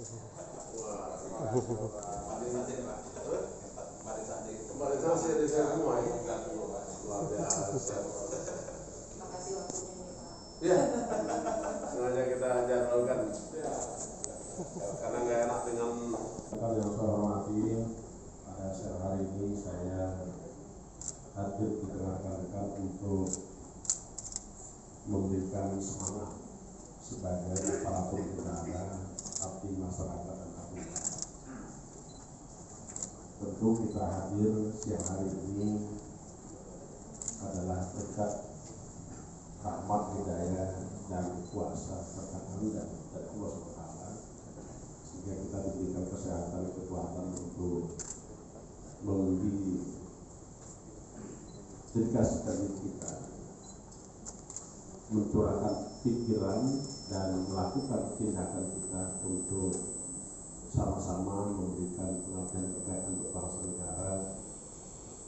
Kemarin saya di semua ya. Luar biasa. Makasih waktunya nih Pak. Ya, sengaja kita jadwalkan. Karena nggak enak dengan yang saya hormati, pada siang hari ini saya hadir di tengah rekan untuk memberikan semangat sebagai aparatur negara, abdi masyarakat dan abdi. Tentu kita hadir siang hari ini adalah berkat rahmat hidayah dan kuasa serta kehendak dari Allah SWT, sehingga kita diberikan kesehatan kekuatan untuk dedikasikan diri kita mencurahkan pikiran dan melakukan tindakan kita untuk sama-sama memberikan pengabdian terbaik untuk bangsa negara,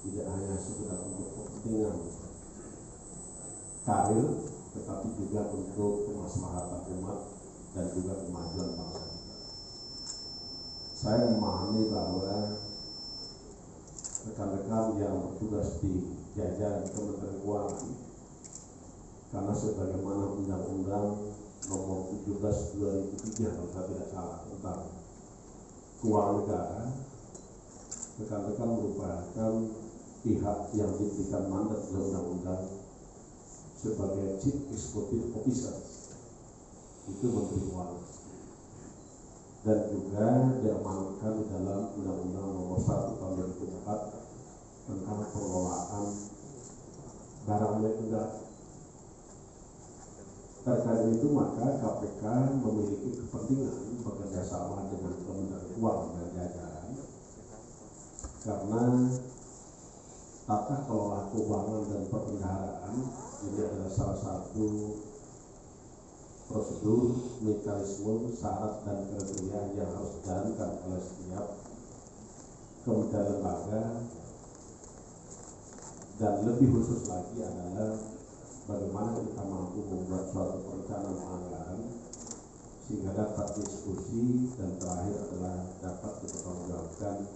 tidak hanya sekedar untuk kepentingan karir, tetapi juga untuk kemaslahatan umat dan juga kemajuan bangsa kita. Saya memahami bahwa rekan-rekan yang bertugas di jajaran Kementerian Keuangan, karena sebagaimana Undang-Undang Nomor 17/2003 kalau saya tidak salah tentang keuangan negara, rekan-rekan merupakan pihak yang diberikan mandat oleh undang-undang sebagai Chief Executive Officer, itu Menteri Keuangan, dan juga diamanatkan di dalam Undang-Undang Nomor 1 Tahun 2004 tentang pengelolaan barang milik negara. Terkait itu maka KPK memiliki kepentingan bekerjasama dengan Kementerian Keuangan dan jajaran, karena tata kelola keuangan dan perbendaharaan ini adalah salah satu prosedur, mekanisme, syarat dan kriteria yang harus dijalankan oleh setiap kementerian lembaga, dan lebih khusus lagi adalah bagaimana kita mampu membuat suatu perencanaan anggaran sehingga dapat diskusi dan terakhir adalah dapat dipertanggungjawabkan